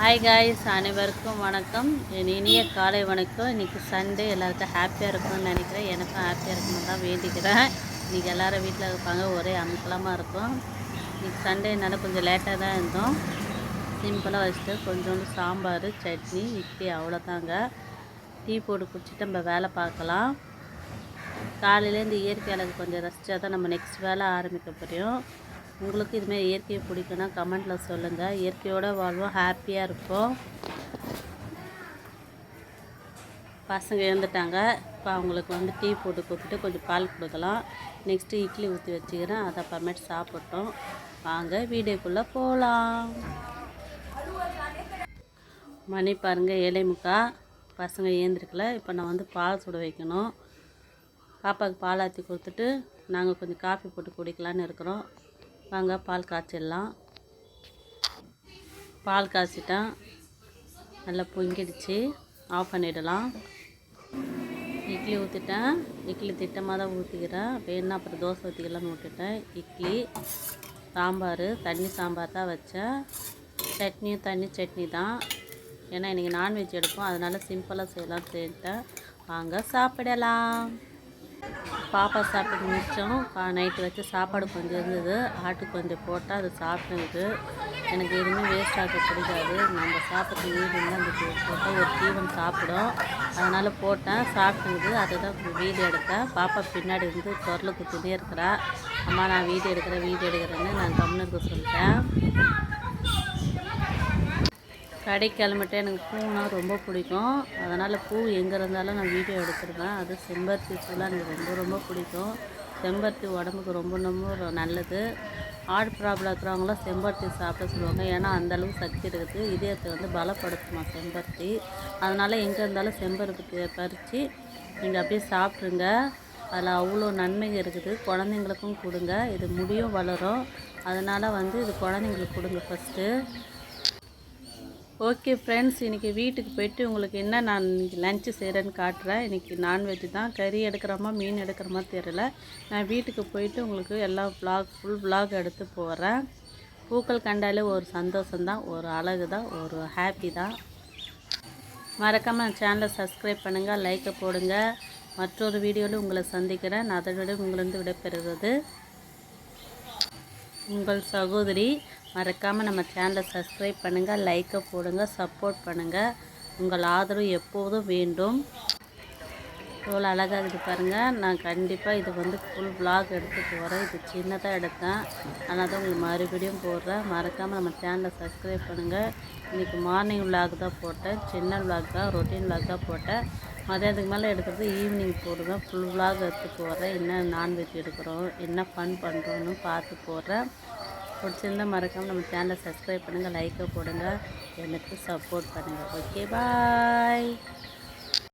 Hi guys, அனைவருக்கும் வணக்கம். என் இனிய காலை வணக்கம். இன்றைக்கி சண்டே, எல்லாருக்கும் ஹாப்பியாக இருக்கும்னு நினைக்கிறேன். எனக்கும் ஹாப்பியாக இருக்கணும்னு தான் வேண்டிக்கிறேன். இன்றைக்கி எல்லோரும் வீட்டில் இருப்பாங்க, ஒரே அமக்கலமாக இருக்கும். இன்றைக்கி சண்டேனால கொஞ்சம் லேட்டாக தான் இருந்தோம். சிம்பிளாக வச்சுட்டு கொஞ்சோண்டு சாம்பார், சட்னி, இட்லி, அவ்வளோதாங்க. டீ போட்டு குடிச்சிட்டு நம்ம வேலை பார்க்கலாம். காலையில் இந்த இயற்கை அழகு கொஞ்சம் ரசித்தா தான் நம்ம நெக்ஸ்ட் வேலை ஆரம்பிக்க போகிறோம். உங்களுக்கு இதுமாரி இயற்கையை பிடிக்குன்னா கமெண்ட்டில் சொல்லுங்கள். இயற்கையோடு வாழ்வோம், ஹாப்பியாக இருப்போம். பசங்க எழுந்துட்டாங்க. இப்போ அவங்களுக்கு டீ போட்டு கொடுத்துட்டு கொஞ்சம் பால் கொடுக்கலாம். நெக்ஸ்ட்டு இட்லி ஊற்றி வச்சுக்கிறேன், அதை அப்புறமேட்டு சாப்பிட்டோம். வாங்க வீடியோக்குள்ளே போகலாம். மணி பாருங்கள் 7:45. பசங்க ஏந்திருக்கல. இப்போ நான் பால் சுட வைக்கணும். பாப்பாவுக்கு பால் ஆற்றி கொடுத்துட்டு நாங்கள் கொஞ்சம் காஃபி போட்டு குடிக்கலான்னு இருக்கிறோம். வாங்க பால் காய்ச்சிடலாம். பால் காய்ச்சிட்டேன், நல்லா பொங்கிடுச்சு. ஆஃப் பண்ணிடலாம். இட்லி ஊற்றிட்டேன். இட்லி திட்டமாக தான் ஊற்றிக்கிறேன். வேணுன்னா அப்புறம் தோசை ஊற்றிக்கலாம்னு விட்டுட்டேன். இட்லி, சாம்பார், தண்ணி சாம்பார் தான் வச்சேன். சட்னியும் தண்ணி சட்னி தான். ஏன்னா இன்றைக்கி நான்வெஜ் எடுப்போம், அதனால் சிம்பிளாக செய்யலாம்னு சொல்லிட்டேன். வாங்க சாப்பிடலாம். பாப்பா சாப்பிட்டு மிச்சம் நைட்டு வச்சு சாப்பாடு கொஞ்சம் இருந்தது. ஆட்டுக்கு கொஞ்சம் போட்டால் அது சாப்பிட்டுது. எனக்கு எதுவுமே வேஸ்ட் ஆக பிடிக்காது. நம்ம சாப்பிட்டு வீடு இருந்தால் அந்த போட்டால் ஒரு தீவன் சாப்பிடும். அதனால் போட்டேன், சாப்பிட்டுது. அதை தான் வீடியோ எடுத்தேன். பாப்பா பின்னாடி குரல் குத்தினே இருக்கிறா. அம்மா நான் வீடியோ எடுக்கிறேன்னு நான் கம்முன்னு சொல்லிட்டேன். கடைக்கு கிளம்பிட்டு எனக்கு பூனா ரொம்ப பிடிக்கும். அதனால் பூ எங்கே இருந்தாலும் நான் வீடியோ எடுத்துருவேன். அது செம்பருத்தி பூலாம் எனக்கு ரொம்ப ரொம்ப பிடிக்கும். செம்பருத்தி உடம்புக்கு ரொம்ப ரொம்ப நல்லது. ஹார்ட் ப்ராப்ளம் இருக்கிறவங்களாம் செம்பருத்தி சாப்பிட சொல்லுவாங்க. ஏன்னா அந்தளவுக்கு சக்தி இருக்குது. இதயத்தை பலப்படுத்துமா செம்பருத்தி. அதனால் எங்கே இருந்தாலும் செம்பருத்தி பறித்து நீங்கள் அப்படியே சாப்பிட்ருங்க. அதில் அவ்வளோ நன்மைகள் இருக்குது. குழந்தைங்களுக்கும் கொடுங்க. இது முடியும் வளரும். அதனால் இது குழந்தைங்களுக்கு கொடுங்க ஃபஸ்ட்டு. ஓகே ஃப்ரெண்ட்ஸ், இன்றைக்கி வீட்டுக்கு போய்ட்டு உங்களுக்கு என்ன நான் லன்ச்சு செய்கிறேன்னு காட்டுறேன். இன்றைக்கி நான்வெஜ் தான். கறி எடுக்கிறோமா மீன் எடுக்கிறோமா தெரியல. நான் வீட்டுக்கு போயிட்டு உங்களுக்கு எல்லா ஃபுல் விலாக் எடுத்து போகிறேன். பூக்கள் கண்டாலே ஒரு சந்தோஷம்தான், ஒரு அழகு தான், ஒரு ஹாப்பி தான். மறக்காமல் என் சேனலை சப்ஸ்கிரைப் பண்ணுங்கள், லைக்கை போடுங்க. மற்றொரு வீடியோவில் உங்களை சந்திக்கிறேன். நான் அதோட உங்களிருந்து விடைபெறுவது உங்கள் சகோதரி. மறக்காமல் நம்ம சேனலை சப்ஸ்கிரைப் பண்ணுங்கள், லைக்கை போடுங்க, சப்போர்ட் பண்ணுங்கள். உங்கள் ஆதரவு எப்போதும் வேண்டும். எவ்வளோ அழகாக இருக்குது பாருங்கள். நான் கண்டிப்பாக இது ஃபுல் விலாக் எடுத்து போகிறேன். இது சின்னதாக எடுத்தேன், ஆனால் தான் உங்களுக்கு மறுபடியும் போடுறேன். மறக்காமல் நம்ம சேனலை சப்ஸ்கிரைப் பண்ணுங்கள். இன்றைக்கி மார்னிங் விலாக் தான் போட்டேன், சின்ன விலாக் தான், ரொட்டீன் விலாக் தான் போட்டேன். மதியானத்துக்கு மேலே எடுக்கிறது ஈவினிங் போடுவேன். ஃபுல் விலாக் எடுத்து போடுறேன். என்ன நான்வெஜ் எடுக்கிறோம், என்ன ஃபன் பண்ணுறோன்னு பார்த்து போடுறேன். பிடிச்சிருந்தால் மறக்காமல் நம்ம சேனலை சப்ஸ்கிரைப் பண்ணுங்கள், லைக்கை போடுங்க, எனக்கு சப்போர்ட் பண்ணுங்கள். ஓகே, பாய்.